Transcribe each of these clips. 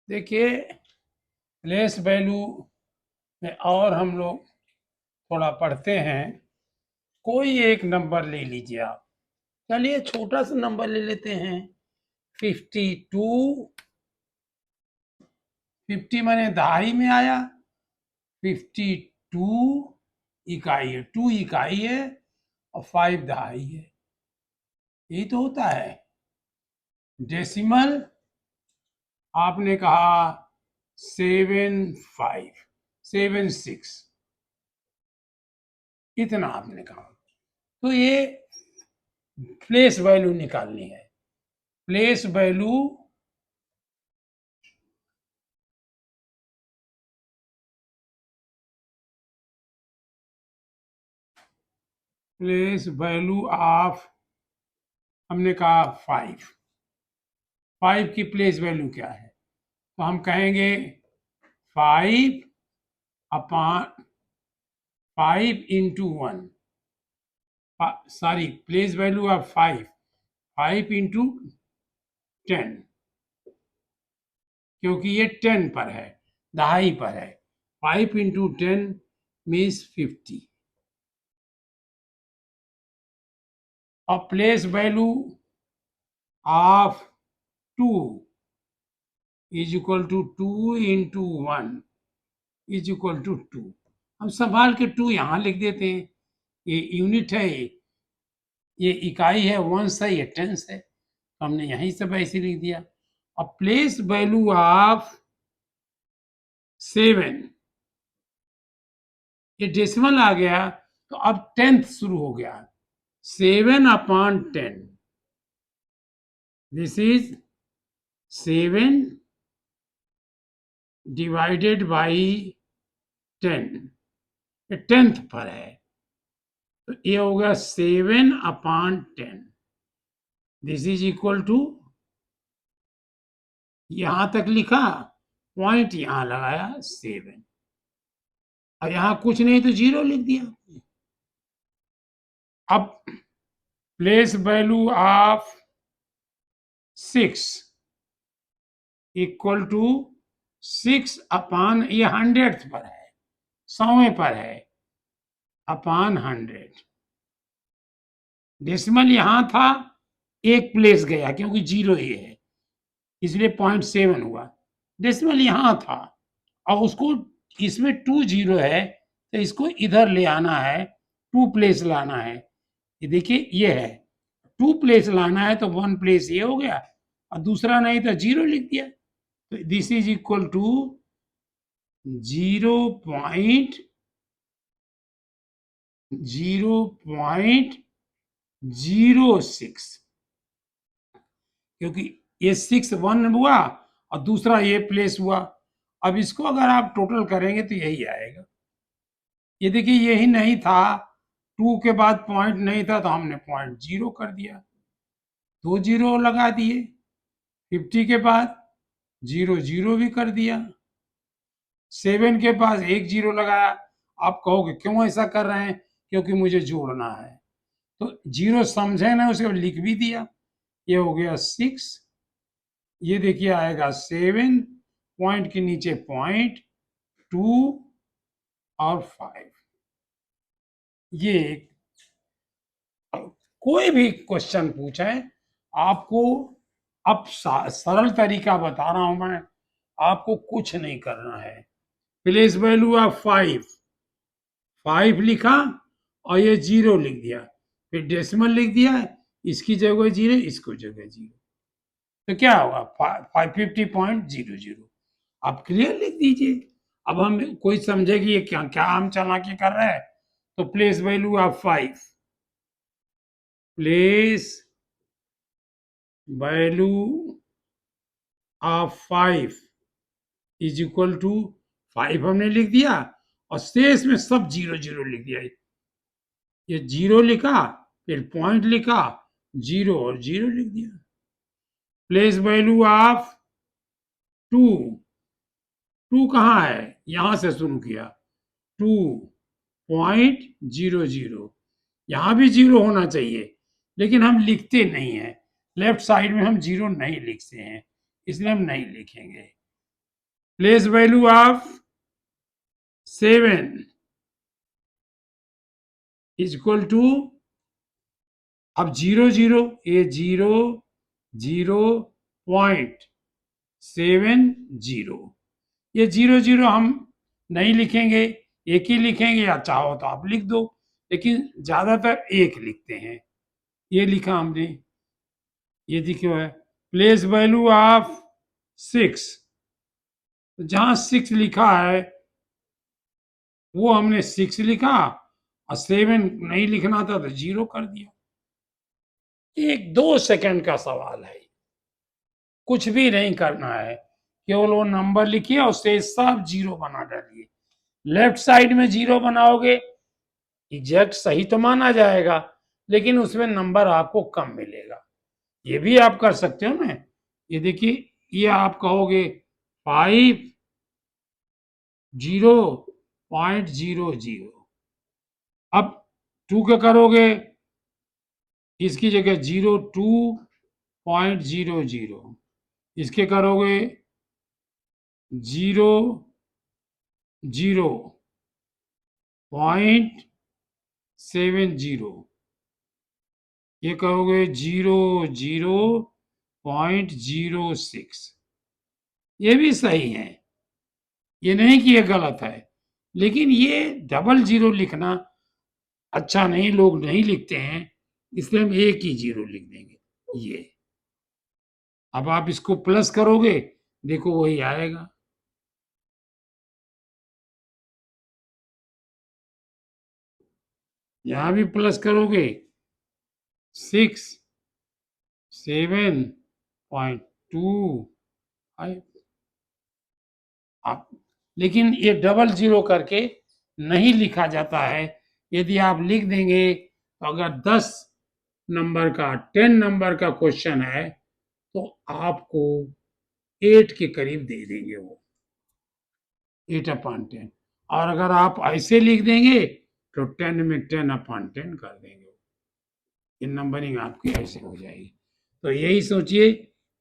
देखिए place value में और हम लोग थोड़ा पढ़ते हैं। कोई एक नंबर ले लीजिए आप। चलिए छोटा सा नंबर ले लेते हैं 52। 50 माने दहाई में आया। 52 इकाई है, 2 इकाई है और 5 दहाई है। यही तो होता है। डेसिमल आपने कहा 7576, इतना आपने कहा। तो ये प्लेस वैल्यू निकालनी है। Place value place value of, हमने कहा 5 की प्लेस वैल्यू क्या है? तो हम कहेंगे 5 upon 5 into 1। Sorry, place value of 5 into 10, क्योंकि ये 10 पर है, दहाई पर है। 5 इंटू 10 मीन्स 50। और place value of 2 is equal to 2 into 1 is equal to 2। हम संभाल के 2 यहां लिख देते हैं। ये यूनिट है, ये इकाई है, वंश है, ये टेंस है, तो हमने यहीं सब ऐसे लिख दिया। अब प्लेस वैल्यू ऑफ 7, ये डेसिमल आ गया, तो अब 10th शुरू हो गया। 7 upon 10, this is 7 divided by 10। ये 10th पर है, तो ये हो गया 7 upon 10। This is equal to, यहां तक लिखा, पॉइंट यहां लगाया 7, और यहां कुछ नहीं तो 0 लिख दिया। अब place value of 6 equal to 6 upon, ये 100th पर है, 100वें पर है, अपॉन 100। डेसिमल यहां था, एक प्लेस गया क्योंकि 0 ही है, इसलिए 0.7 हुआ। डेसिमल यहां था और उसको, इसमें 2 0 है, तो इसको इधर ले आना है, 2 प्लेस लाना है। ये देखिए ये है, 2 प्लेस लाना है, तो 1 प्लेस ये हो गया, और दूसरा नहीं तो 0 लिख दिया। तो दिस इज इक्वल टू 0.06, क्योंकि ये 6 1 हुआ और दूसरा ये प्लेस हुआ। अब इसको अगर आप टोटल करेंगे तो यही आएगा। ये देखिए यही नहीं था, 2 के बाद पॉइंट नहीं था, तो हमने 0.0 कर दिया, 2 0 लगा दिए। 50 के बाद 0 0 भी कर दिया। 7 के पास 1 0 लगाया। आप कहोगे क्यों ऐसा कर रहे हैं? क्योंकि मुझे जोड़ना है, तो 0 समझे ना, उसे लिख भी दिया। ये हो गया 6, ये देखिए आएगा 7, पॉइंट के नीचे पॉइंट 2 और 5। ये कोई भी क्वेश्चन पूछे आपको, अब सरल तरीका बता रहा हूं मैं, आपको कुछ नहीं करना है। प्लेस वैल्यू ऑफ 5 लिखा और ये 0 लिख दिया, फिर डेसिमल लिख दिया, इसकी जगह 0, इसको जगह 0, तो क्या होगा 550.00। आप क्लियर लिख दीजिए। अब हम कोई समझे कि ये क्या क्या हम चालाकी कर रहे हैं, तो place value of 5, place value of 5 is equal to 5 हमने लिख दिया, और शेष में सब 0 0 लिख दिया। ये 0 लिखा, फिर पॉइंट लिखा, 0 और 0 लिख दिया। प्लेस वैल्यू ऑफ 2, 2 कहाँ है? यहां से शुरू किया, 2.00, यहां भी 0 होना चाहिए, लेकिन हम लिखते नहीं है, लेफ्ट साइड में हम 0 नहीं लिखते हैं, इसलिए हम नहीं लिखेंगे। Place value of 7 is equal to, अब 0 0, ये 0.70, ये 0 0 हम नहीं लिखेंगे, एक ही लिखेंगे, या चाहो तो आप लिख दो, लेकिन ज्यादातर एक लिखते हैं। ये लिखा हमने, ये देखियो है प्लेस वैल्यू ऑफ 6, जहां 6 लिखा है वो हमने 6 लिखा, और 7 नहीं लिखना था तो 0 कर दिया। 1-2 सेकंड का सवाल है, कुछ भी नहीं करना है, केवल वो नंबर लिखिए और उससे सब 0 बना डालिए। लेफ्ट साइड में 0 बनाओगे एग्जैक्ट सही तो माना जाएगा, लेकिन उसमें नंबर आपको कम मिलेगा। ये भी आप कर सकते हो ना, ये देखिए, ये आप कहोगे 50.00, अब 2 का करोगे, इसकी जगह 02.00, इसके करोगे 00.70, ये करोगे 00.06, ये भी सही है, ये नहीं कि ये गलत है, लेकिन ये डबल 0 लिखना अच्छा नहीं, लोग नहीं लिखते हैं, इसलिए हम एक ही 0 लिख देंगे। ये अब आप इसको प्लस करोगे, देखो वही आएगा। यहां भी प्लस करोगे 67.25, आप, लेकिन ये डबल 0 करके नहीं लिखा जाता है। यदि आप लिख देंगे तो अगर 10 नंबर का 10 नंबर का क्वेश्चन है तो आपको 8 के करीब दे देंगे वो, 8/10, और अगर आप ऐसे लिख देंगे तो 10 में 10/10 कर देंगे, ये नंबरिंग आपकी ऐसे हो जाएगी। तो यही सोचिए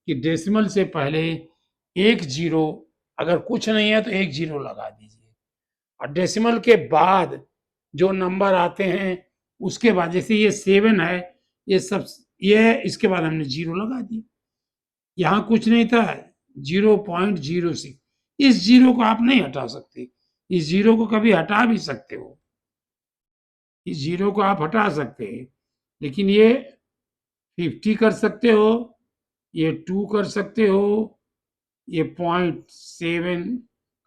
कि डेसिमल से पहले एक 0, अगर कुछ नहीं है तो एक 0 लगा दीजिए, और डेसिमल के बाद जो नंबर आते हैं उसके बाद, जैसे ये 7 है, ये सब, ये इसके बाद हमने 0 लगा दिया, यहाँ कुछ नहीं था, 0.06, इस 0 को आप नहीं हटा सकते, इस 0 को कभी हटा भी सकते हो, इस 0 को आप हटा सकते हैं, लेकिन ये 50 कर सकते हो, ये 2 कर सकते हो, ये 0.7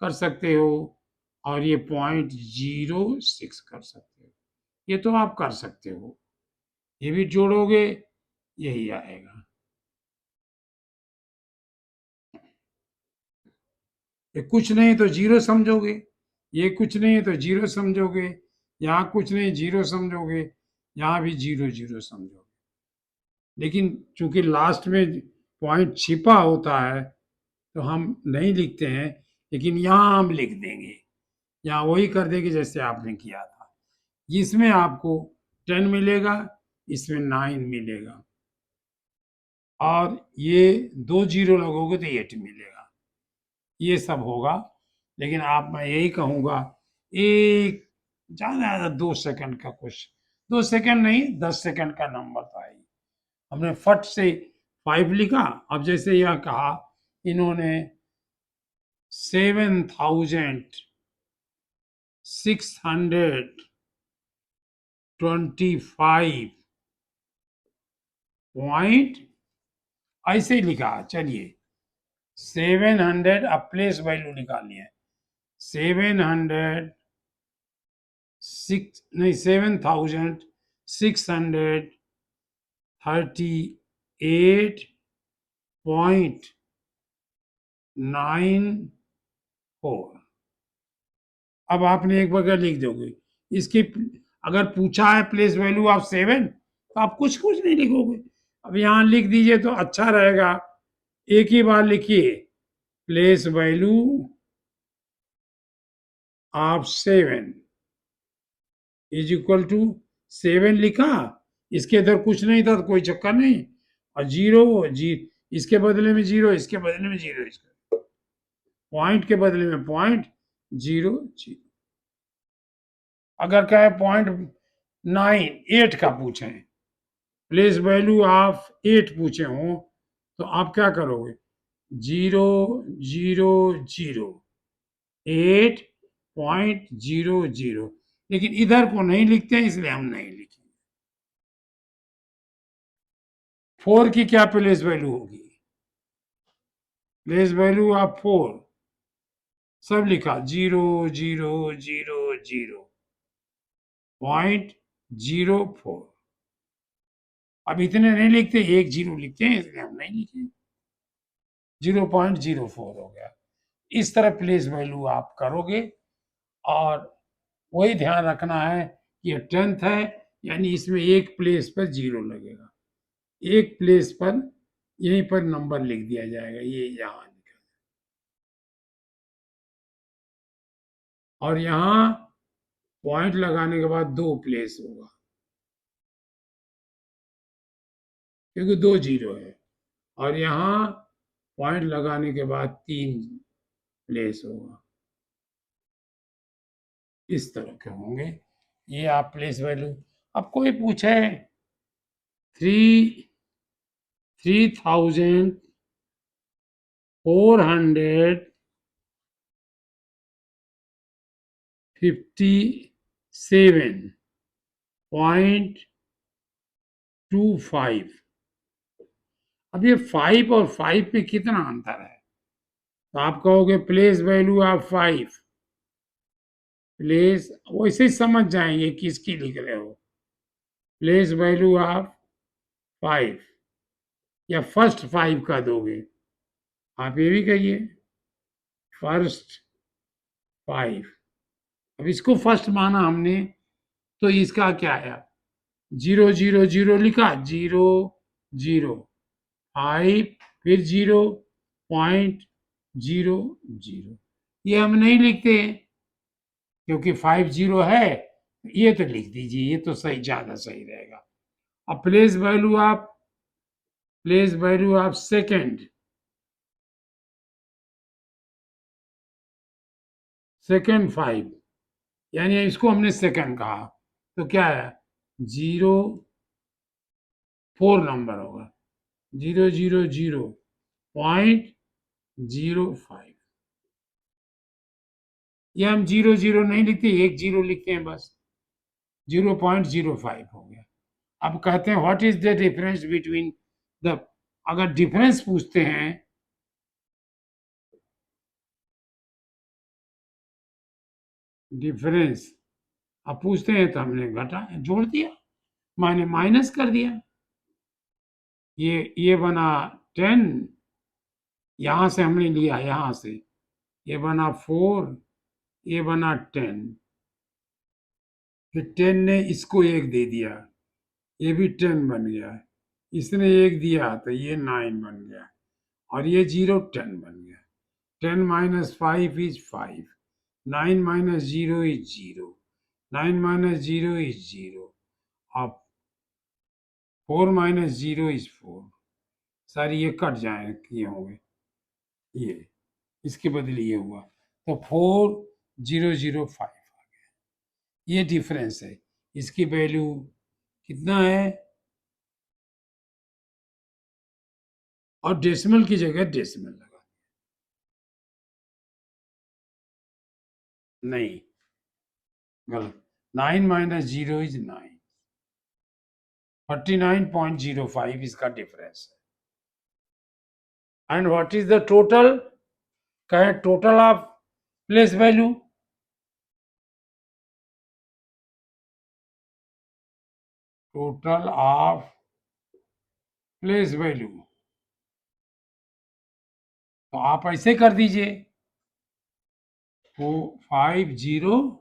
कर सकते हो, और ये 0.06 कर सकते हो, ये तो आप कर सकते हो, ये भी जोड़ोगे यही आएगा। ये कुछ नहीं तो 0 समझोगे, ये कुछ नहीं तो 0 समझोगे, यहाँ कुछ नहीं 0 समझोगे, यहाँ भी 0 0 समझोगे, लेकिन चूंकि लास्ट में पॉइंट छिपा होता है तो हम नहीं लिखते हैं, लेकिन यहाँ हम लिख देंगे, यहाँ वही कर देंगे जैसे आपने किया था, इसमें आपको 10 मिलेगा, इसमें 9 मिलेगा, और ये 2 0 लगोगे तो 8 मिलेगा, ये सब होगा। लेकिन आप, मैं यही कहूँगा, एक ज़्यादा ज़्यादा 2 सेकंड का क्वेश्चन, 2 सेकंड नहीं 10 सेकंड का नंबर तो है, हमने फट से 5 लिखा, अब जैसे यह कहा इन्होंने 7,625 पॉइंट ऐसे ही लिखा, चलिए 700, अब प्लेस वैल्यू निकालनी है, 700 6 नहीं 7,638.94, अब आपने एक बगैर लिख दोगे, इसकी अगर पूछा है प्लेस वैल्यू ऑफ 7 तो आप कुछ कुछ नहीं लिखोगे, अब यहाँ लिख दीजिए तो अच्छा रहेगा, एक ही बार लिखिए, place value of 7 is equal to 7 लिखा, इसके इधर कुछ नहीं था तो कोई चक्कर नहीं, और 0 जी, इसके बदले में 0, इसके बदले में 0, इसका पॉइंट के बदले में 0.00। अगर कहे 0.98 का पूछे, प्लेस वैल्यू ऑफ 8 पूछे हो, तो आप क्या करोगे? 0.0008.00। लेकिन इधर को नहीं लिखते हैं, इसलिए हम नहीं लिखेंगे। 4 की क्या प्लेस वैल्यू होगी? प्लेस वैल्यू ऑफ 4 सब लिखा 0.0004। अब इतने नहीं लिखते, 1 0 लिखते हैं, इसलिए हम नहीं लिखे। 0.04 हो गया। इस तरह प्लेस वैल्यू आप करोगे, और वही ध्यान रखना है कि ये 10th है, यानी इसमें एक प्लेस पर 0 लगेगा, एक प्लेस पर यहीं पर नंबर लिख दिया जाएगा, ये यहाँ लिखा। और यहाँ पॉइंट लगाने के बाद 2 प्लेस होगा, क्योंकि 2 0 है। और यहाँ पॉइंट लगाने के बाद 3 प्लेस होगा। इस तरह के होंगे ये आप प्लेस वैल्यू। अब कोई पूछे 3,457.25। अब ये 5 और 5 में कितना अंतर है? तो आप कहोगे प्लेस वैल्यू ऑफ 5, प्लेस वैसे ही समझ जाएंगे किसकी लिख रहे हो। प्लेस वैल्यू ऑफ 5 या फर्स्ट 5 का दोगे, आप ये भी कहिए फर्स्ट 5। अब इसको फर्स्ट माना हमने, तो इसका क्या है? 000 लिखा, 0.05, फिर 0.00। ये हम नहीं लिखते क्योंकि 5 0 है, ये तो लिख दीजिए, ये तो सही, ज्यादा सही रहेगा। अब प्लेस वैल्यू ऑफ सेकेंड 5, यानी इसको हमने सेकंड कहा, तो क्या है? 0.4 नंबर होगा, 0.05। ये हम 0.0 नहीं लिखते, 1 0 लिखते हैं बस, 0.05 हो गया। अब कहते हैं what is the difference between the, अगर डिफरेंस पूछते हैं, डिफरेंस अब पूछते हैं, तो हमने घटा जोड़ दिया, माने माइनस कर दिया। ये बना 10, यहां से हमने लिया, यहां से ये बना 4, ये बना 10, फिर 10 ने इसको 1 दे दिया, ये भी 10 बन गया, इसने 1 दिया तो ये 9 बन गया, और ये 0 10 बन गया। 10 minus 5 is 5, 9 minus 0 is 0, 9 minus 0 is 0, अब 4 minus 0 is 4। सारी ये कट जाए, ये होंगे, ये इसके बदले ये हुआ, तो 4005 आ गया। ये डिफरेंस है, इसकी वैल्यू कितना है? और डेसिमल की जगह डेसिमल लगा, नहीं, गलत। 9 minus 0 is 9, 49.05 इसका डिफरेंस है। And what is the total? कहे total of place value, total of place value, तो आप ऐसे कर दीजिए, 50.00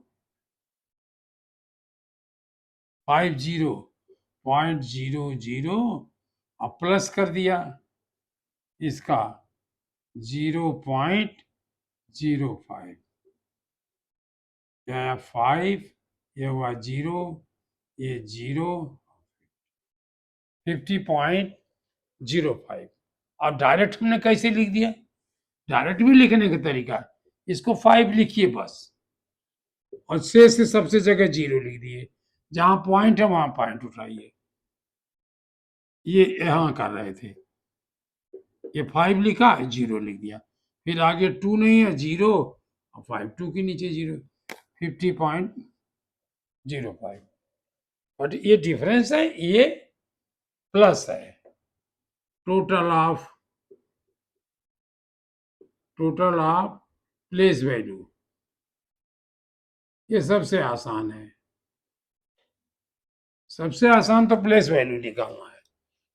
अब प्लस कर दिया इसका 0.05, यह 5, ये हुआ 0, ये 0, 50.05। और डायरेक्ट हमने कैसे लिख दिया? डायरेक्ट भी लिखने का तरीका है, इसको 5 लिखिए बस, और से सबसे जगह 0 लिख दिए, जहां पॉइंट है वहां पॉइंट उठाइए। ये यहां कर रहे थे, ये 5 लिखा है, 0 लिख दिया, फिर आगे 2 नहीं है, 0, और 5 2 के नीचे 0, 50.05। बट ये डिफरेंस है, ये प्लस है। टोटल ऑफ प्लेस वैल्यू, ये सबसे आसान है, सबसे आसान तो प्लेस वैल्यू निकालना है।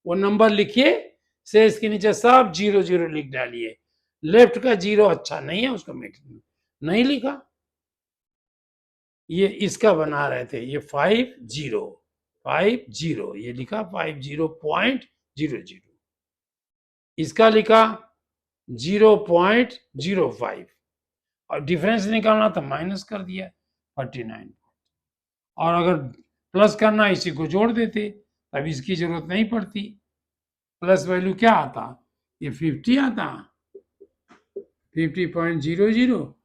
वो नंबर लिखिए, से इसके नीचे सब 0 0 लिख डालिए। लेफ्ट का 0 अच्छा नहीं है, उसको नहीं लिखा। ये इसका बना रहे थे, ये 5 0 ये लिखा 50.00, इसका लिखा 0.05, और डिफरेंस निकालना तो माइनस कर दिया 49, और अगर प्लस करना इसी को जोड़ देते, तब इसकी जरूरत नहीं पड़ती। प्लस वैल्यू क्या आता, ये 50 आता, 50.00,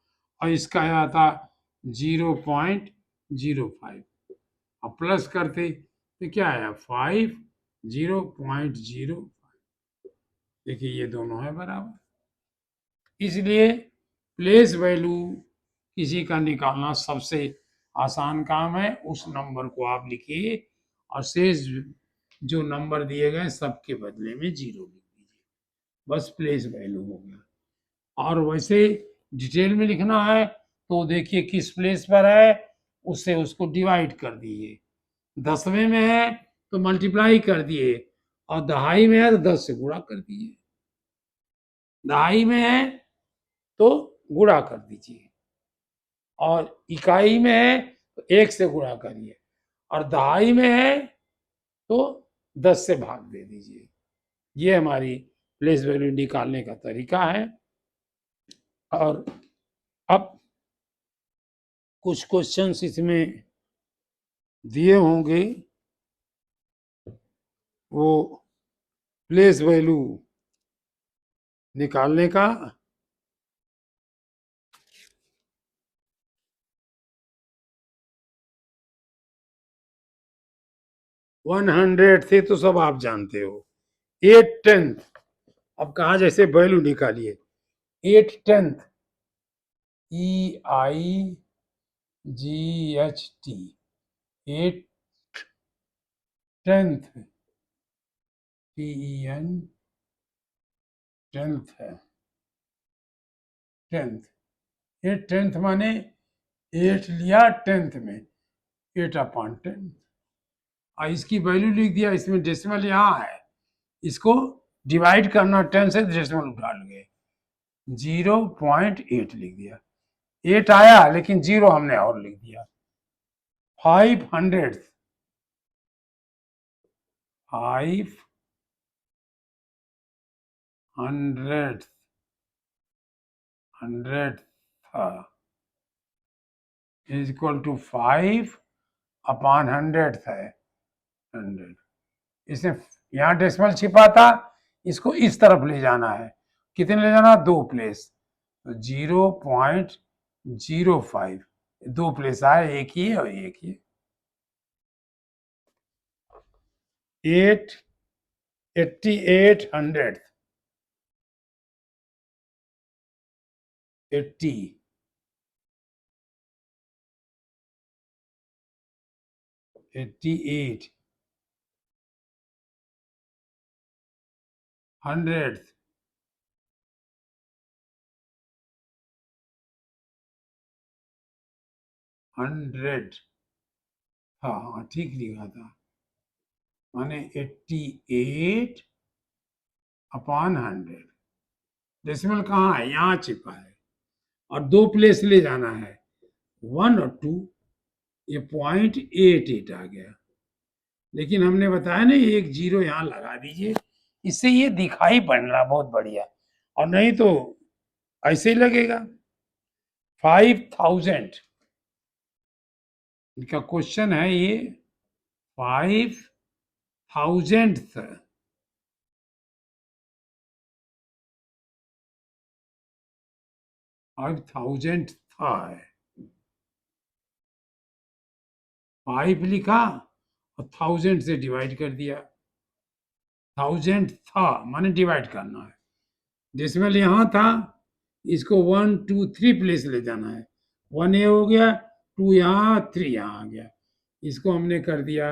और इसका आता 0.05, अब प्लस करते तो क्या आया 50.05। देखिए ये दोनों है बराबर, इसलिए प्लेस वैल्यू किसी का निकालना सबसे आसान काम है। उस नंबर को आप लिखिए, और शेष जो नंबर दिए गए सबके बदले में 0 लिख दीजिए, बस प्लेस वैल्यू हो गया। और वैसे डिटेल में लिखना है तो देखिए किस प्लेस पर है, उससे उसको डिवाइड कर दीजिए। 10वें में है तो मल्टीप्लाई कर दिए, और दहाई में है तो 10 से गुणा कर दीजिए। दहाई में है तो गुणा कर दीजिए, और इकाई में है तो 1 से गुणा करिए, और दहाई में है तो 10 से भाग दे दीजिए। ये हमारी प्लेस वैल्यू निकालने का तरीका है। और अब कुछ क्वेश्चंस इसमें दिए होंगे, वो प्लेस वैल्यू निकालने का। वन हंड्रेड थे तो सब आप जानते हो, 8/10, अब कहा जैसे वैल्यू निकालिए, 8/10, EIGHT, 8/10, TEN, 10th है, 10th, 8/10 माने 8 लिया 10th में, 8/10, और इसकी वैल्यू लिख दिया, इसमें डेसिमल यहाँ है, इसको डिवाइड करना 10 से, डेसिमल उठा लोगे, 0.8 लिख दिया। 8 आया लेकिन 0 हमने और लिख दिया। 500th, 500th, 100th is equal to 5/100th है 100। इसमें यहाँ डेसिमल छिपा था, इसको इस तरफ ले जाना है, कितने ले जाना, 2 प्लेस, तो 0.05, 2 प्लेस आए, एक ही और एक ही। 8800th, 88 100th, 100, हाँ ठीक लिखा था, माने 88/100। डेसिमल कहाँ है, यहाँ छिपा है, और 2 प्लेस ले जाना है, 1 और 2, ये 0.88 आ गया। लेकिन हमने बताया ना, एक 0 यहाँ लगा दीजिए, इससे ये दिखाई पड़ रहा बहुत बढ़िया, और नहीं तो ऐसे ही लगेगा। 5000, इनका क्वेश्चन है ये, 5000th, अब 1000 था है, 5 लिखा और 1000 से डिवाइड कर दिया। 1000 था माने डिवाइड करना है। डेसिमल यहाँ था, इसको 1 2 3 प्लेस ले जाना है। 1 ये हो गया, 2 यहाँ, 3 यहाँ आ गया। इसको हमने कर दिया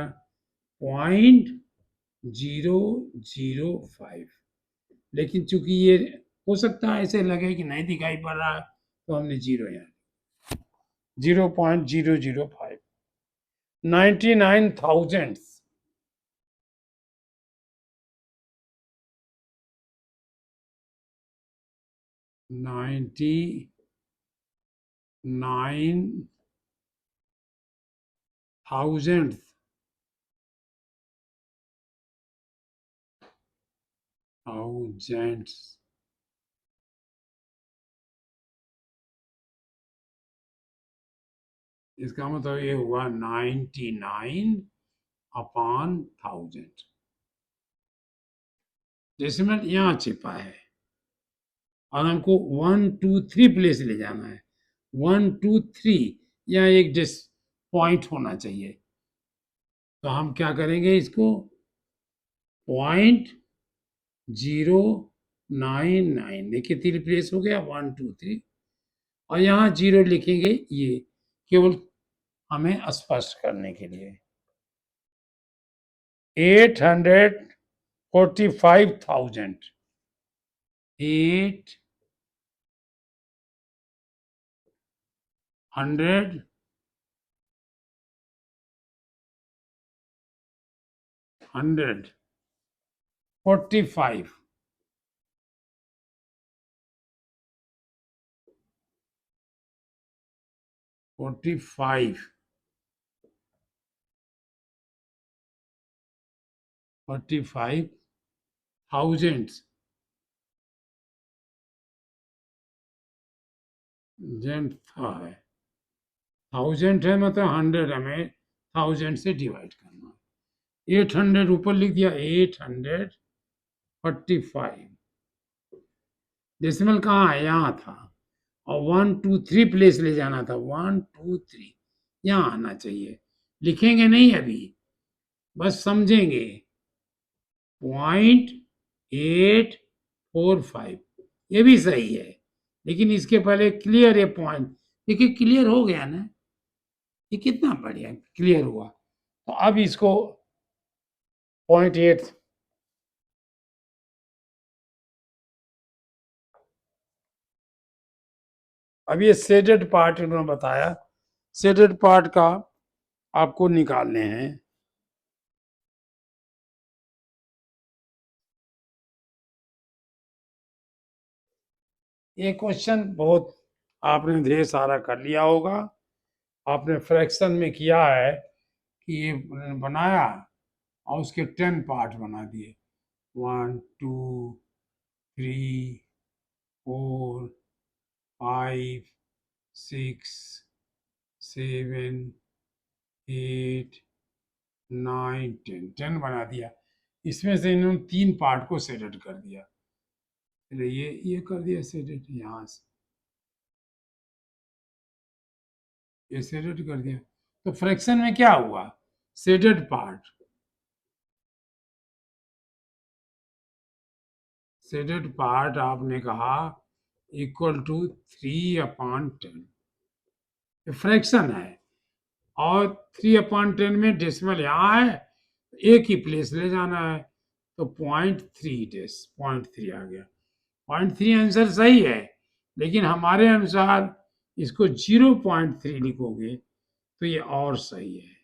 0.005। लेकिन चूंकि ये हो सकता है ऐसे लगे कि नहीं दिखाई पड़ रहा है, तो हमने जीरो यहाँ 0.005 99,000 99,000 इसका मतलब ये हुआ 99/1000। डेसिमल यहाँ छिपा है और हमको 1 2 3 प्लेस ले जाना है। 1 2 3 यहाँ एक पॉइंट होना चाहिए, तो हम क्या करेंगे, इसको 0.099 देखिए 3 प्लेस हो गया, 1 2 3 और यहाँ 0 लिखेंगे, ये केवल हमें स्पष्ट करने के लिए। 845,000 800 145 45 45,000 था है। 1000 है मतलब 100 हमें 1000 से डिवाइड करना है। 800 ऊपर लिख दिया, 845। डेसिमल कहाँ है, यहाँ था और 1 2 3 प्लेस ले जाना था। 1 2 3 यहाँ आना चाहिए। लिखेंगे नहीं अभी, बस समझेंगे। 0.845 ये भी सही है, लेकिन इसके पहले क्लियर ये पॉइंट। देखिए क्लियर हो गया ना, ये कितना बढ़िया क्लियर हुआ। तो अब इसको 0.8 अब ये शेडेड पार्ट इन्होंने बताया, शेडेड पार्ट का आपको निकालने हैं। ये क्वेश्चन बहुत आपने ढेर सारा कर लिया होगा। आपने फ्रैक्शन में किया है कि ये बनाया और उसके 10 पार्ट बना दिए, 1 2 3 4 5 6 7 8 9 10 बना दिया। इसमें से इन्होंने 3 पार्ट को सेलेक्ट कर दिया। ये कर दिया सेलेक्ट, यहाँ से ये सेलेक्ट कर दिया। तो फ्रैक्शन में क्या हुआ, शेडेड पार्ट, शेडेड पार्ट आपने कहा इक्वल टू 3/10। फ्रैक्शन है और 3/10 में डेसिमल यहाँ है, एक ही प्लेस ले जाना है, तो 0.3 आ गया। 0.3 आंसर सही है, लेकिन हमारे अनुसार इसको 0.3 लिखोगे तो ये और सही है।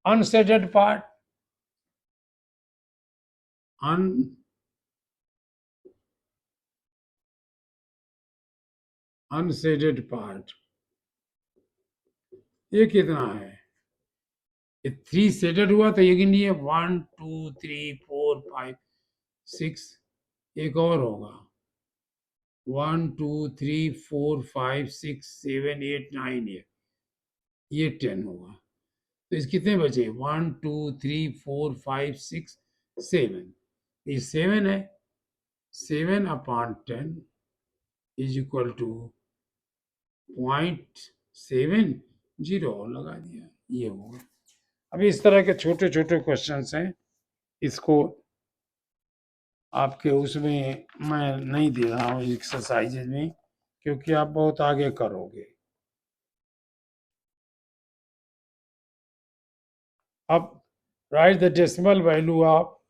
अनसेडेड पार्ट, अनसेडेड पार्ट ये कितना है, ये 3 सेडेड हुआ तो ये गिनिए 1 2 3 4 5 6, एक और होगा 1 2 3 4 5 6 7 8 9, ये 10 होगा। तो इस कितने बचे, 1 2 3 4 5 6 7, ये 7 है। 7/10 इज इक्वल टू 0.70 और लगा दिया, ये होगा। अभी इस तरह के छोटे छोटे क्वेश्चंस हैं, इसको आपके उसमें मैं नहीं दे रहा हूँ एक्सरसाइजेज में, क्योंकि आप बहुत आगे करोगे। अब right the decimal value of,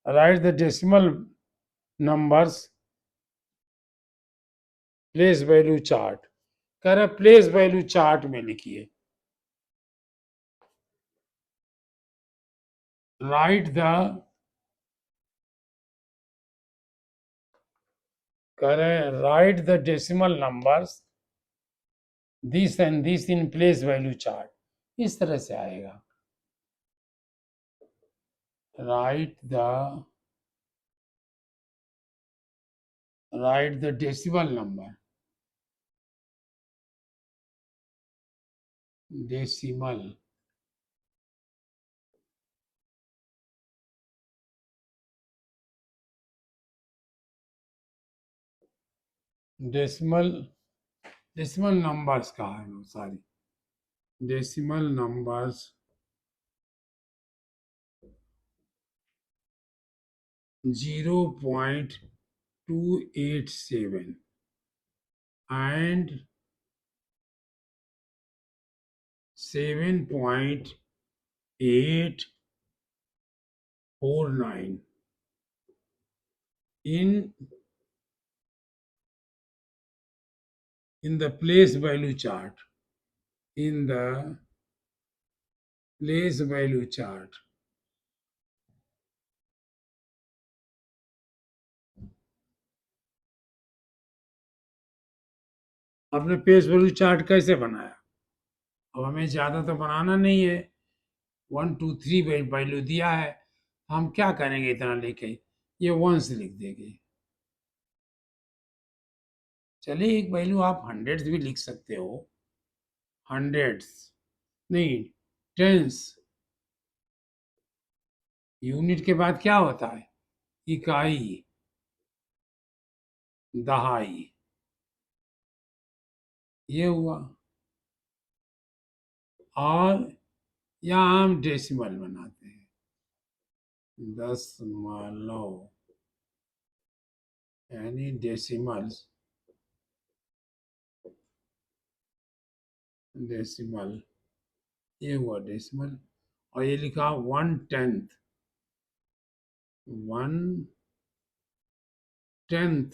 right the decimal numbers place value chart, कह रहे प्लेस वैल्यू चार्ट में लिखिए। राइट द, कह रहे right the decimal numbers this and this in place value chart, इस तरह से आएगा। Right the decimal number, decimal decimal numbers का है, sorry, decimal numbers 0.287 and 7.849 in the place value chart, in the place value chart, आपने place value chart कैसे बनाया? अब हमें ज्यादा तो बनाना नहीं है, 1 2 3 वैल्यू दिया है, हम क्या करेंगे इतना लेके, ये वंस लिख देंगे। चलिए एक वैल्यू आप हंड्रेड्स भी लिख सकते हो, हंड्रेड्स नहीं, टेंस। यूनिट के बाद क्या होता है? इकाई, दहाई, ये हुआ। और यहाँ हम डेसिमल बनाते हैं, दशमलव, यानी डेसिमल्स, डेसिमल, ये हुआ डेसिमल। और ये लिखा 1/10, 1/10।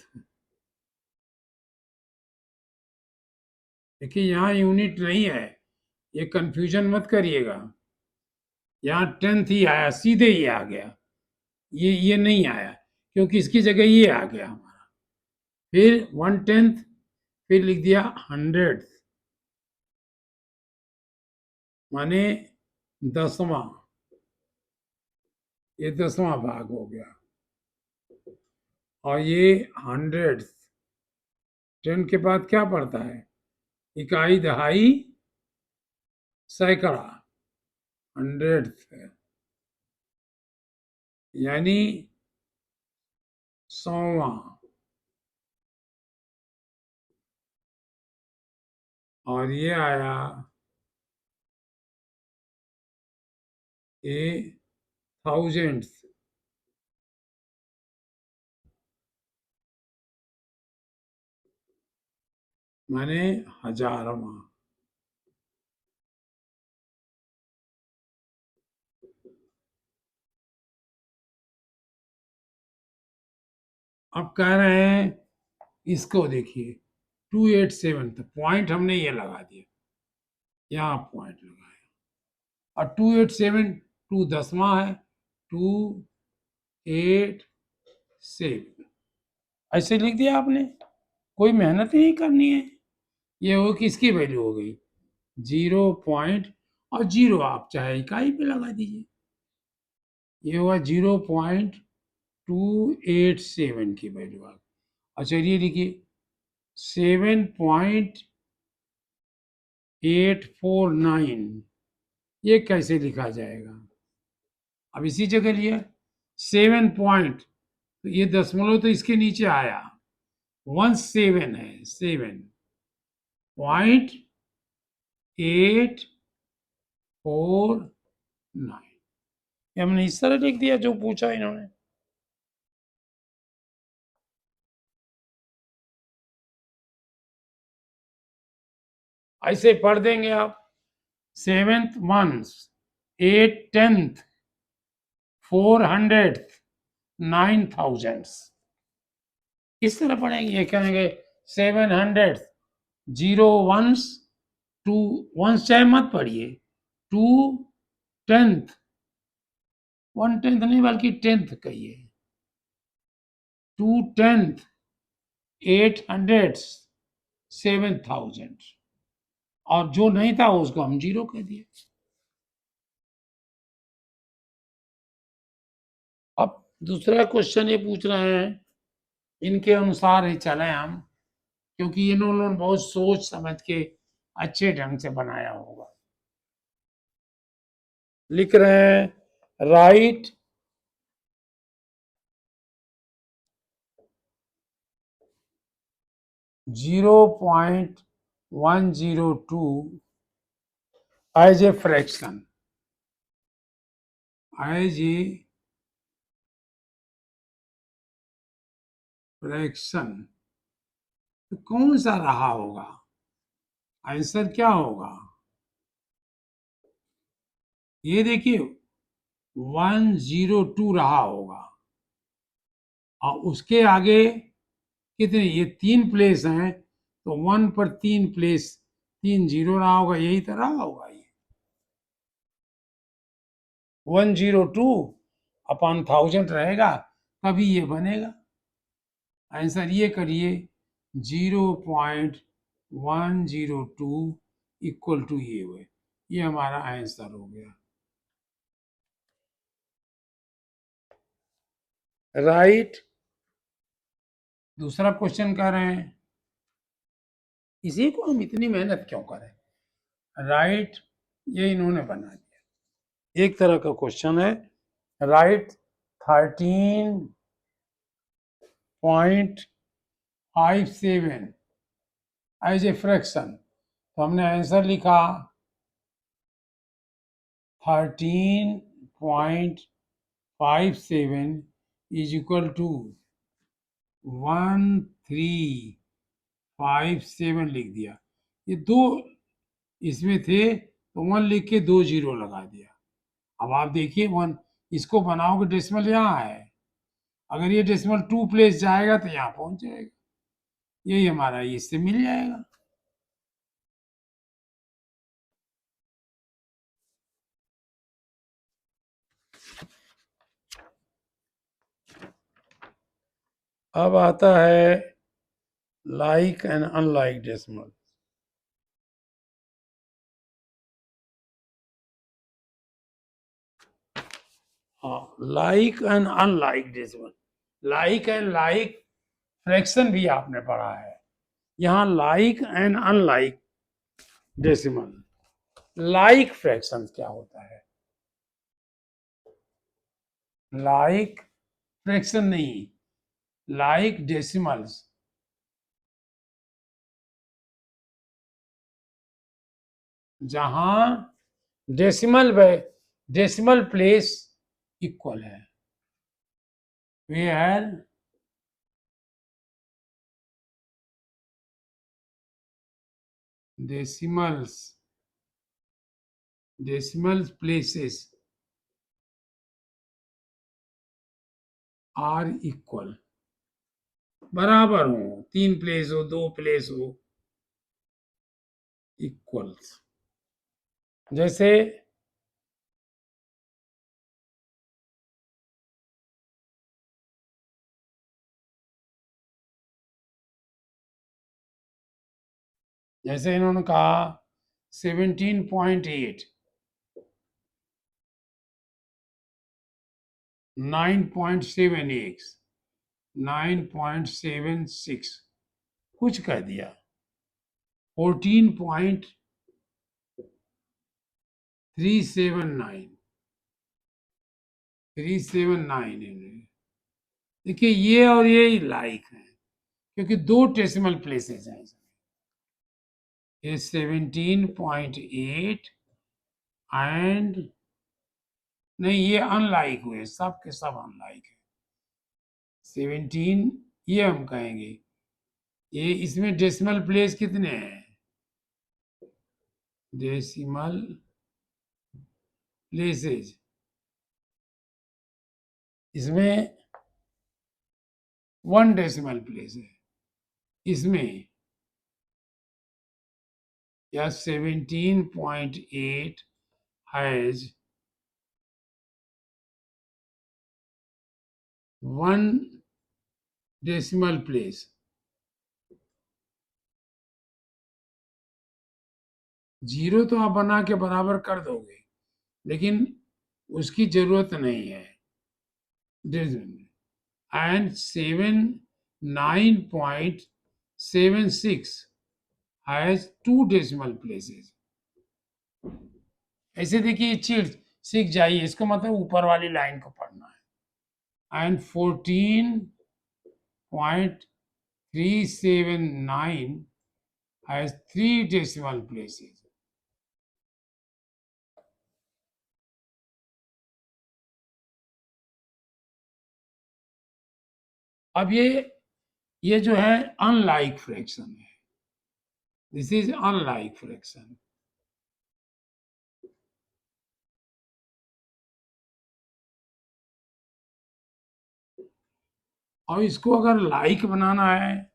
देखिए यहाँ यूनिट नहीं है, ये कंफ्यूजन मत करिएगा। यहाँ 10th ही आया, सीधे ही आ गया, ये नहीं आया, क्योंकि इसकी जगह ये आ गया हमारा। फिर 1/10, फिर लिख दिया 100, माने 10वां, ये 10वां भाग हो गया। और ये 100, 10 के बाद क्या पड़ता है? इकाई, दहाई, सैकड़ा, 100, यानी 100वां। और ये आया ए थाउजेंड्स, माने 1000वां। अब कह रहे हैं इसको देखिए 287, तो पॉइंट हमने ये लगा दिया, यहाँ पॉइंट लगाया। और 287 2 10वां है, 287 ऐसे लिख दिया आपने, कोई मेहनत ही नहीं करनी है। ये हो किसकी वैल्यू हो गई? 0 पॉइंट, और 0 आप चाहे इकाई पे लगा दीजिए, ये हुआ 0.287 की वैल्यू आ गई। अच्छा ये लिखिए 7.849, ये कैसे लिखा जाएगा? अब इसी जगह लिए 7 पॉइंट, तो ये दशमलव तो इसके नीचे आया, 17 है, 7.849। हमने इस तरह लिख दिया जो पूछा इन्होंने। ऐसे पढ़ देंगे आप, 7th month, 8th, 10th, 400th, 9,000, इस तरह पढ़ेंगे। ये कहेंगे 700, 0 1s, 2 1s चाहे मत पढ़िए, 2 10th, 1/10 नहीं बल्कि 10th कहिए, 2 10th, 800, 7,000, और जो नहीं था उसको हम 0 कह दिए। अब दूसरा क्वेश्चन ये पूछ रहे हैं, इनके अनुसार ही चले हम, क्योंकि इन्होंने बहुत सोच समझ के अच्छे ढंग से बनाया होगा। लिख रहे हैं, right 0.102 as a fraction, as a fraction. तो कौन सा रहा होगा, आंसर क्या होगा? ये देखिए 102 रहा होगा, और उसके आगे कितने, ये 3 प्लेस हैं, तो 1 पर 3 प्लेस, 3 0 रहा होगा, यही तो रहा होगा। ये 102 अपॉन 1000 रहेगा, तभी ये बनेगा। आंसर ये करिए, 0.102 इक्वल टू ये हुए, ये हमारा आंसर हो गया। राइट। दूसरा क्वेश्चन कर रहे हैं, इसी को हम इतनी मेहनत क्यों करें। राइट, ये इन्होंने बना दिया। एक तरह का क्वेश्चन है, राइट 13.57 एज ए फ्रैक्शन। तो हमने आंसर लिखा 13.57 इज इक्वल टू 1357 लिख दिया। ये दो इसमें थे तो 1 लिख के 2 0 लगा दिया। अब आप देखिए 1, इसको बनाओगे डेसिमल यहाँ है, अगर ये डेसिमल 2 प्लेस जाएगा तो यहाँ पहुंच जाएगा, यही हमारा इससे मिल जाएगा। अब आता है like and unlike decimal. Like and unlike decimal, like and like fraction भी आपने पढ़ा है, यहाँ like and unlike decimal. Like fraction क्या होता है? लाइक फ्रैक्शन नहीं, लाइक डेसिमल्स, जहां डेसिमल प्लेस इक्वल है, where decimal places are equal, बराबर हो, 3 प्लेस हो, 2 प्लेस हो, इक्वल्स। जैसे जैसे इन्होंने कहा 17.8, 9.7x, 9.76 कुछ कह दिया, 14.379 379 देखिए ये और ये लाइक है क्योंकि दो डेसिमल प्लेसेस हैं इसमें। ये 17.8 एंड नहीं, ये अनलाइक हुए, सब के सब अनलाइक है। 17 ये हम कहेंगे, ये इसमें डेसिमल प्लेस कितने हैं? डेसिमल प्लेसेस इसमें 1 डेसिमल प्लेस है इसमें, या 17.8 हैज 1 डेसिमल प्लेस। जीरो तो आप बना के बराबर कर दोगे, लेकिन उसकी जरूरत नहीं है। And 9.76 has 2 decimal places. ऐसे देखिए चीज सीख जाइए, इसको मतलब ऊपर वाली लाइन को पढ़ना है। And 14.379 has 3 decimal places. अब ये जो है अनलाइक फ्रैक्शन है, दिस इज अनलाइक फ्रैक्शन। और इसको अगर लाइक बनाना है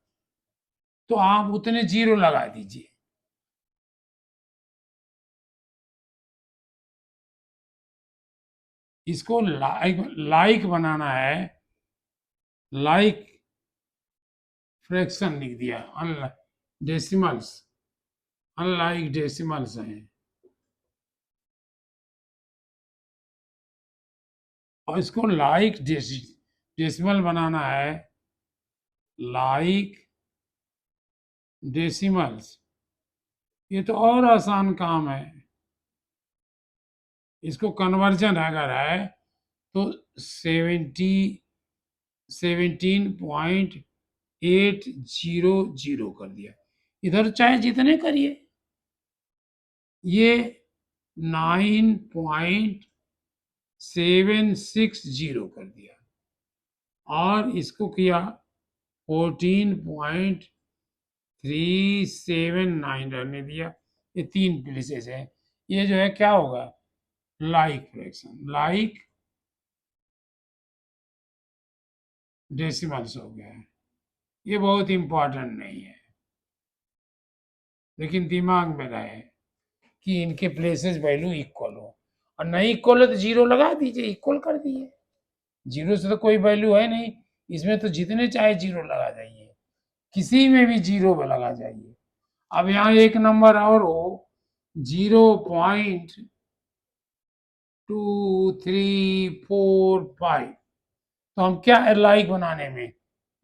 तो आप उतने जीरो लगा दीजिए। इसको लाइक बनाना है, लाइक फ्रैक्शन लिख दिया, डेसिमल्स, अनलाइक डेसिमल्स हैं। और इसको लाइक डेसिमल बनाना है, लाइक डेसिमल्स। ये तो और आसान काम है। इसको कन्वर्जन अगर है तो 17.800 कर दिया। इधर चाहे जितने करिए, ये 9.760 कर दिया, और इसको किया 14.379 रहने दिया। ये 3 प्लेसेस है। ये जो है क्या होगा, लाइक फ्रैक्शन, लाइक डेसिमल्स हो गया है। ये बहुत इंपॉर्टेंट नहीं है, लेकिन दिमाग में रहे कि इनके प्लेसेस वैल्यू इक्वल हो। और नहीं इक्वल है तो जीरो लगा दीजिए, इक्वल कर दिए। जीरो से तो कोई वैल्यू है नहीं, इसमें तो जितने चाहे जीरो लगा जाइए, किसी में भी जीरो लगा जाइए। अब यहाँ एक नंबर और हो, 0.2345, तो हम क्या लाइक बनाने में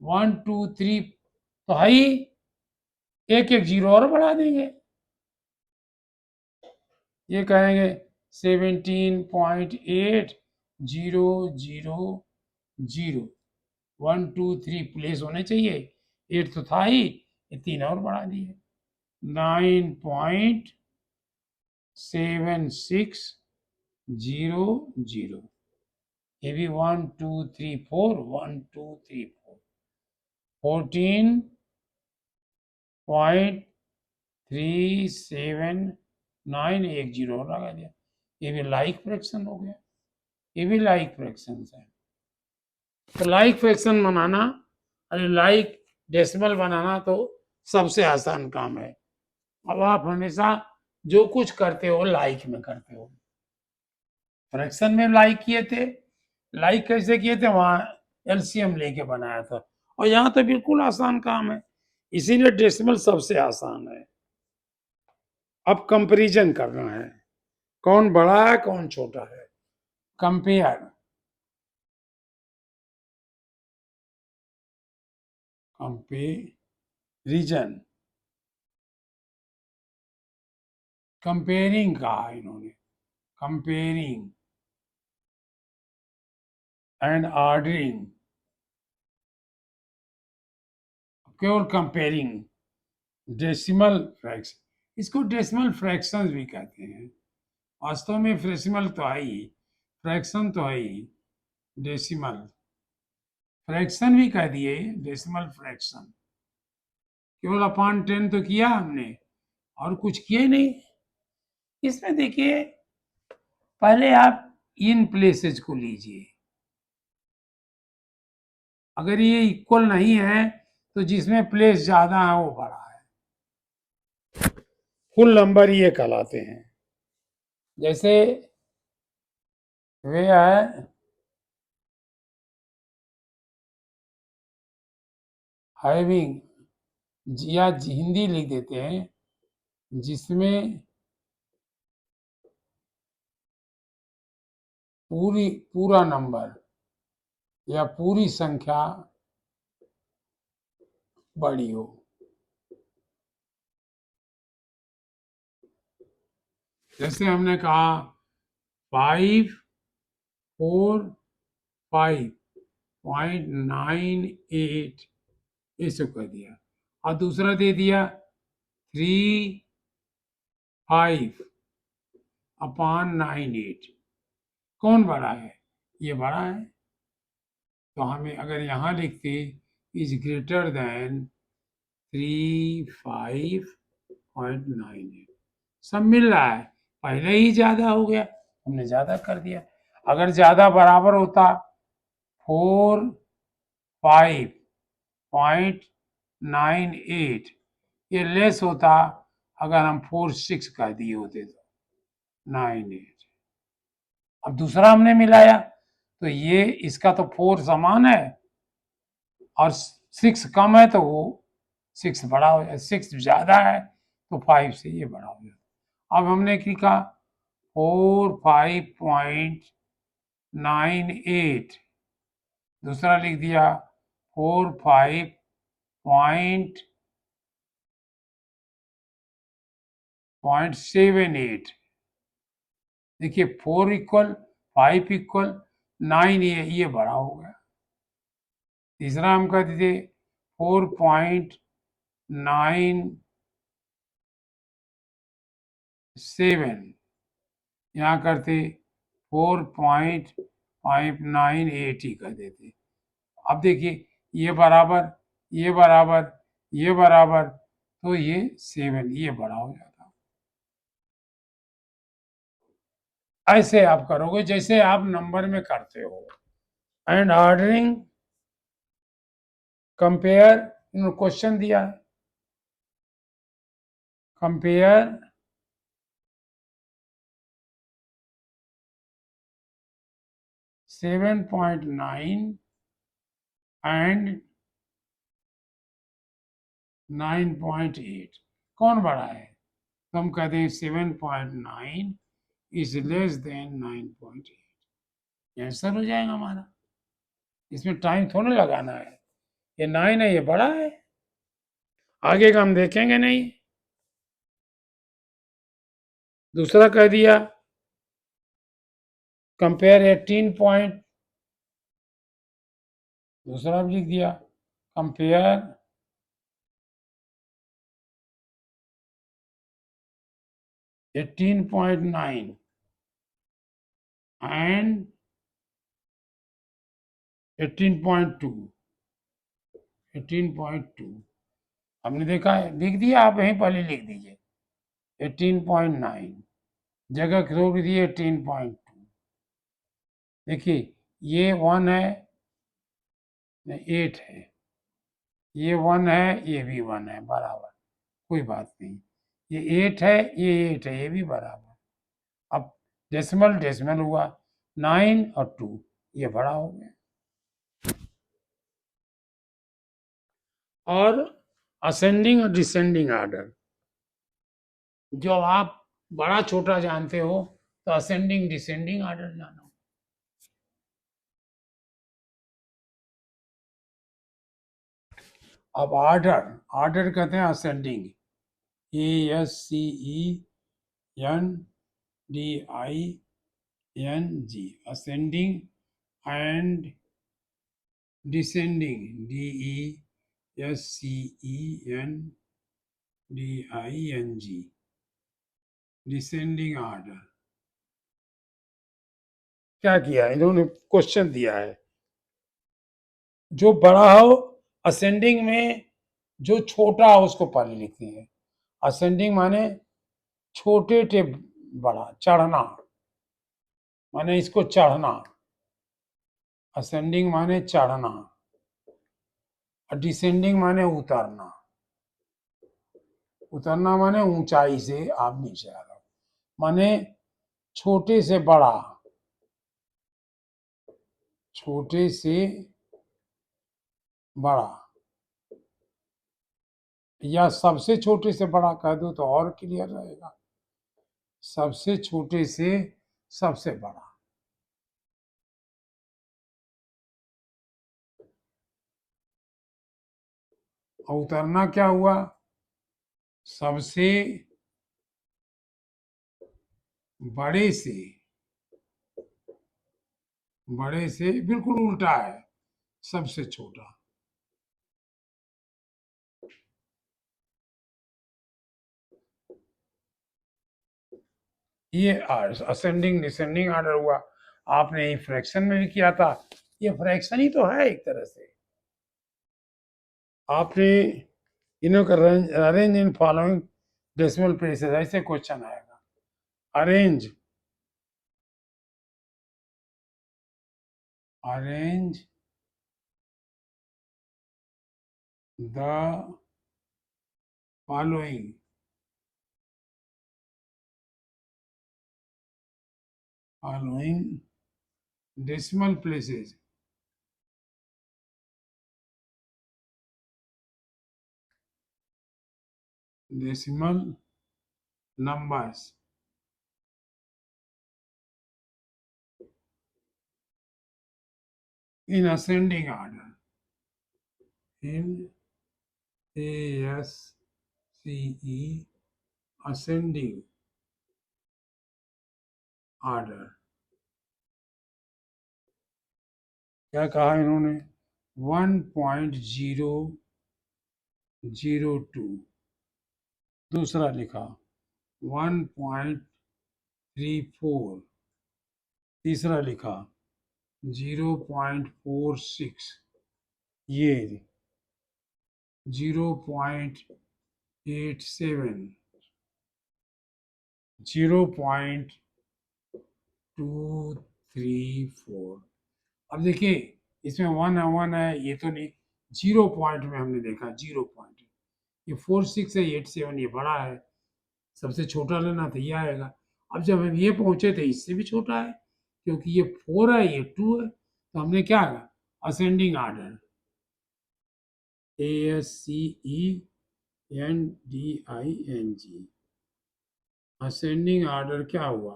1 2 3 तो है ही, एक एक जीरो और बढ़ा देंगे। ये कहेंगे 17.800, 1 2 3 प्लेस होने चाहिए, 8 तो था ही, ये 3 और बढ़ा दिए, 9.7600। ये भी 1 2 3 4, 1 2 3 4, 14.379, एक जीरो और लगा दिया। ये भी लाइक फ्रैक्शन हो गया, ये भी लाइक फ्रैक्शन है। तो लाइक फ्रैक्शन बनाना, अरे लाइक डेसिमल बनाना तो सबसे आसान काम है। अब आप हमेशा जो कुछ करते हो लाइक में करते हो। फ्रैक्शन में लाइक किए थे, लाइक कैसे किए थे, वहां एलसीएम लेके बनाया था। और यहाँ तो बिल्कुल आसान काम है, इसीलिए डेसिमल सबसे आसान है। अब कंपैरिजन करना है, कौन बड़ा है कौन छोटा है। कंपेयर, कंपेरिजन, कंपेयरिंग कहा इन्होंने, कंपेयरिंग एंड ऑर्डरिंग। केवल कंपेयरिंग डेसिमल फ्रैक्शन, इसको डेसिमल फ्रैक्शंस भी कहते हैं। वास्तव में फ्रेसिमल तो है ही, फ्रैक्शन तो है ही, डेसिमल फ्रैक्शन भी कह दिए, डेसिमल फ्रैक्शन। केवल अपॉन 10 तो किया हमने और कुछ किया ही नहीं। इसमें देखिए पहले आप इन प्लेसेस को लीजिए, अगर ये इक्वल नहीं है तो जिसमें प्लेस ज्यादा है वो बड़ा है, कुल नंबर ये कहलाते हैं। जैसे वे है हैविंग, या हिंदी लिख देते हैं, जिसमें पूरा नंबर या पूरी संख्या बड़ी हो। जैसे हमने कहा 545.98 ऐसे कह दिया, और दूसरा दे दिया 35/98। कौन बड़ा है? ये बड़ा है। तो हमें अगर यहाँ लिखते इज ग्रेटर देन 35.98, सब मिल रहा है, पहले ही ज्यादा हो गया, हमने ज्यादा कर दिया। अगर ज्यादा बराबर होता 45.98, ये लेस होता अगर हम 46 कर दिए होते तो 98। अब दूसरा हमने मिलाया तो ये इसका तो 4 समान है और 6 कम है तो वो 6 बड़ा हो जाए, 6 ज्यादा है तो 5 से ये बड़ा हो जाता। अब हमने लिखा 45.98, दूसरा लिख दिया 45.78। देखिए 4 इक्वल 5 इक्वल 9, ये बड़ा हो गया। तीसरा हम कहते थे 4.97, यहाँ करते 4.598 ही कर देते। अब देखिए ये बराबर, ये बराबर, ये बराबर, तो ये 7 ये बड़ा हो जाता। ऐसे आप करोगे जैसे आप नंबर में करते हो। एंड ऑर्डरिंग, कंपेयर, क्वेश्चन दिया है, कंपेयर 7.9 एंड 9.8, कौन बड़ा है? तो हम कहते हैं 7.9 इज लेस देन 9.8, आंसर हो जाएगा हमारा। इसमें टाइम थोड़ा लगाना है, ये 9 है, ये बड़ा है, आगे का हम देखेंगे नहीं। दूसरा कह दिया कंपेयर 18 पॉइंट, दूसरा भी लिख दिया कंपेयर 18.9 एंड 18.2, 18.2 हमने देखा है, लिख दिया, आप यहीं पहले लिख दीजिए 18.9, जगह छोड़ दिए 18.2। देखिए ये 1 है, 8 है, ये 1 है, ये भी 1 है, बराबर, कोई बात नहीं। ये 8 है, ये 8 है, ये भी बराबर। अब डेसिमल डेसिमल हुआ, 9 और 2 ये बड़ा हो गया। और असेंडिंग और डिसेंडिंग ऑर्डर, जो आप बड़ा छोटा जानते हो तो असेंडिंग डिसेंडिंग ऑर्डर जानो। अब ऑर्डर, ऑर्डर कहते हैं ascending, ASCENDING, ascending and descending, SCENDING, descending order. क्या किया इन्होंने, क्वेश्चन दिया है जो बड़ा हो असेंडिंग में, जो छोटा हो उसको पहले लिखते हैं। असेंडिंग माने छोटे टे बड़ा, चढ़ना माने इसको चढ़ना, असेंडिंग माने चढ़ना, और डिसेंडिंग माने उतरना। उतरना माने ऊंचाई से आप नीचे आ रहे हो, माने छोटे से बड़ा, छोटे से बड़ा, या सबसे छोटे से बड़ा कह दो तो और क्लियर रहेगा। सबसे छोटे से सबसे बड़ा। और उतरना क्या हुआ, सबसे बड़े से, बड़े से बिल्कुल उल्टा है, सबसे छोटा। ये असेंडिंग डिसेंडिंग ऑर्डर हुआ। आपने फ्रैक्शन में भी किया था, ये फ्रैक्शन ही तो है एक तरह से। आपने इन्हों का arrange in following decimal places, ऐसे क्वेश्चन आएगा। Arrange arrange the following decimal places decimal numbers in ascending order, in ASCE ascending order। क्या कहा इन्होंने, 1.002, दूसरा लिखा 1.34, तीसरा लिखा 0.46, ये 0.87, 0.234। अब देखिए इसमें वन है, ये तो नहीं, 0 पॉइंट में हमने देखा 0 पॉइंट, ये 4, 6 है, 8, 7 ये बड़ा है, सबसे छोटा लेना तो ये आएगा। अब जब हम ये पहुंचे तो इससे भी छोटा है, क्योंकि ये 4 है, ये 2 है, तो हमने क्या कहा, ascending order, ASCENDING, ascending order क्या हुआ,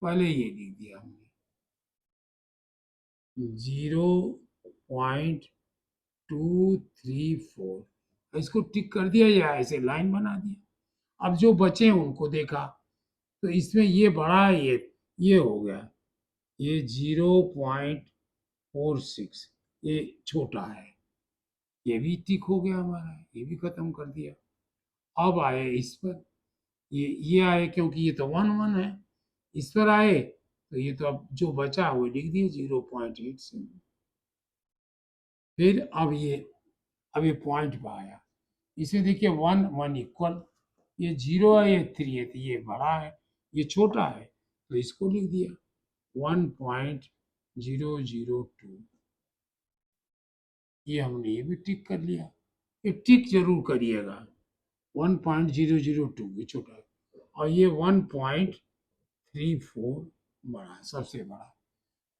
पहले ये लिख दिया हमने 0.234, इसको टिक कर दिया या ऐसे लाइन बना दिया। अब जो बचे उनको देखा तो इसमें ये बड़ा है, ये हो गया, ये 0.46, ये छोटा है, ये भी टिक हो गया हमारा, ये भी खत्म कर दिया। अब आए इस पर, ये आए क्योंकि ये तो 1 है, इस पर आए तो ये तो अब जो बचा वो लिख दिए 0.87। फिर अब ये पॉइंट पर आया, इसमें देखिए 1 इक्वल, ये 0 है, ये 3 है, तो ये बड़ा है, ये छोटा है, तो इसको लिख दिया 1.002। ये हमने ये भी टिक कर लिया, ये टिक जरूर करिएगा, 1.002 ये छोटा है, और ये 1.34 बड़ा, सबसे बड़ा,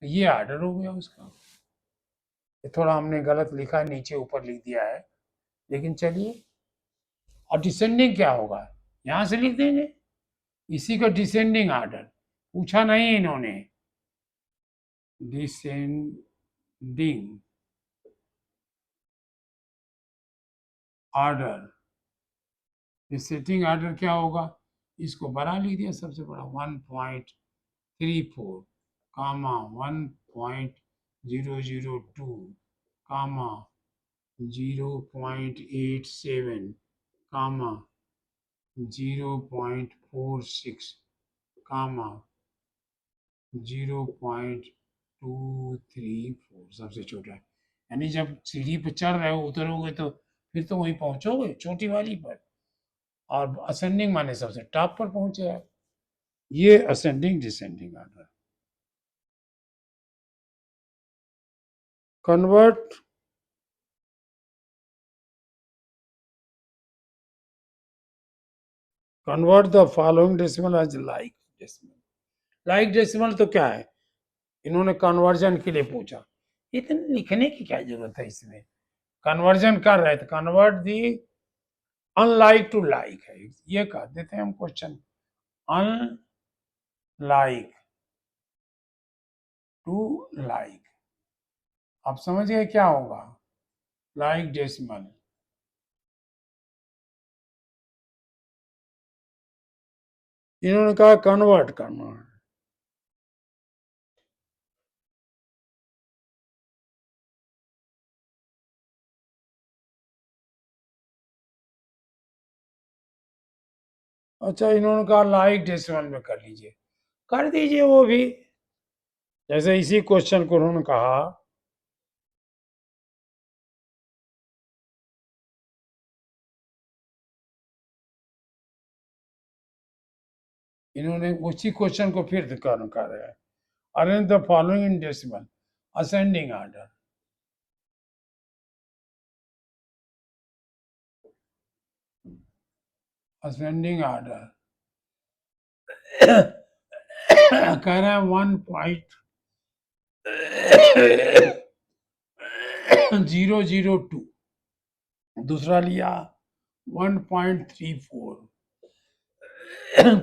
तो ये ऑर्डर हो गया उसका। ये थोड़ा हमने गलत लिखा, नीचे ऊपर लिख दिया है, लेकिन चलिए। और डिसेंडिंग क्या होगा, यहां से लिख देंगे, इसी का डिसेंडिंग ऑर्डर पूछा नहीं इन्होंने, डिसेंडिंग ऑर्डर, डिसेंडिंग ऑर्डर क्या होगा, इसको बड़ा लिख दिया, सबसे बड़ा 1.34 कामा 1.002 कामा 0.87 कामा 0.46 कामा 0.234 सबसे छोटा है। यानी जब सीढ़ी पे चढ़ रहे हो उतरोगे तो फिर तो वहीं पहुंचोगे छोटी वाली पर, और असेंडिंग माने सबसे टॉप पर पहुंचे आप। ये ascending descending order. Convert the following decimal as like decimal. Like decimal तो क्या है, इन्होंने कन्वर्जन के लिए पूछा, इतने लिखने की क्या जरूरत है इसमें, कन्वर्जन कर रहे थे, convert the unlike to like है, ये कर देते हैं हम क्वेश्चन, अनलाइक टू लाइक। आप समझ गए क्या होगा लाइक डेसिमल। इन्होंने कहा कन्वर्ट करना है। अच्छा, इन्होंने कहा लाइक डेसिमल में कर लीजिए, कर दीजिए वो भी। जैसे इसी क्वेश्चन को उन्होंने कहा इन्होंने उसी क्वेश्चन को फिर कर रहे हैं, arrange the following in decimal ascending order. Ascending order कह रहे हैं 1.002, दूसरा लिया 1.34,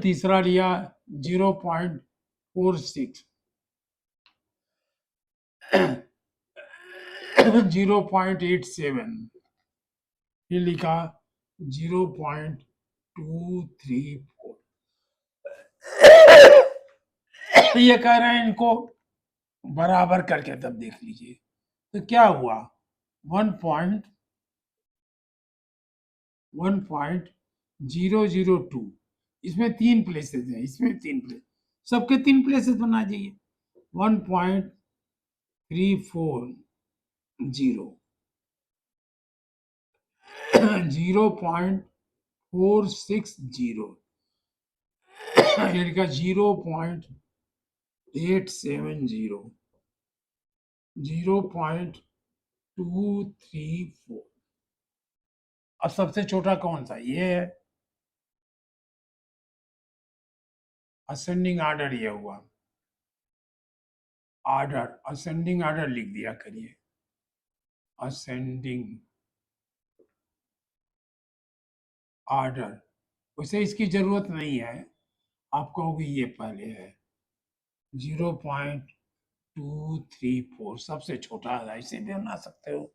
तीसरा लिया 0.46, 0.87, फिर लिखा 0.234। ये कह रहे हैं इनको बराबर करके तब देख लीजिए, तो क्या हुआ 1.002, इसमें 3 प्लेसेस हैं, इसमें 3 प्लेस, सबके 3 प्लेसेस बना दीजिए, 1.340, 0.460, इनका 0.870, 0.234। अब सबसे छोटा कौन सा, ये है असेंडिंग ऑर्डर, ये हुआ ऑर्डर, असेंडिंग ऑर्डर लिख दिया करिए, असेंडिंग ऑर्डर। वैसे इसकी जरूरत नहीं है, आप कहोगे ये पहले है, 0.234 सबसे छोटा है, इसे भी बना सकते हो,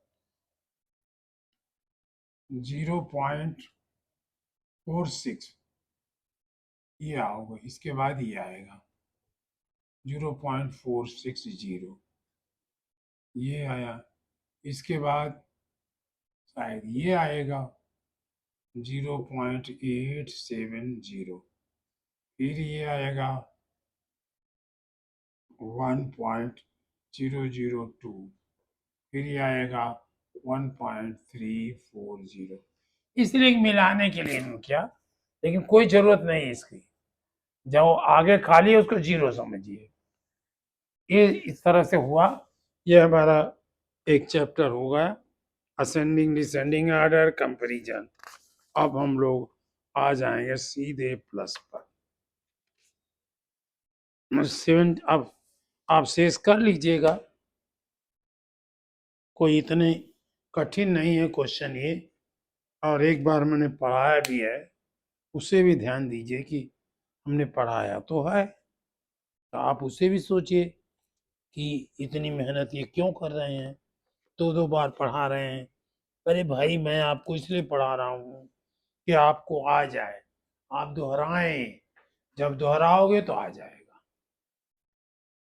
0.46 ये आओगे, इसके बाद ये आएगा 0.460, ये आया, इसके बाद शायद ये आएगा 0.870, फिर ये आएगा 1.002, फिर ये आएगा 1.340। इसलिए मिलाने के लिए किया, लेकिन कोई जरूरत नहीं इसकी, जो आगे खाली है उसको 0 समझिए। ये इस तरह से हुआ, ये हमारा एक चैप्टर हो गया, असेंडिंग डिसेंडिंग ऑर्डर कंपैरिजन। अब हम लोग आ जाएंगे सीधे प्लस पर। 7 अब आप शेष कर लीजिएगा, कोई इतने कठिन नहीं है क्वेश्चन ये, और एक बार मैंने पढ़ाया भी है, उसे भी ध्यान दीजिए कि हमने पढ़ाया तो है, तो आप उसे भी सोचिए कि इतनी मेहनत ये क्यों कर रहे हैं, 2-2 बार पढ़ा रहे हैं। अरे भाई, मैं आपको इसलिए पढ़ा रहा हूँ कि आपको आ जाए, आप दोहराएं, जब दोहराओगे तो आ जाएगा।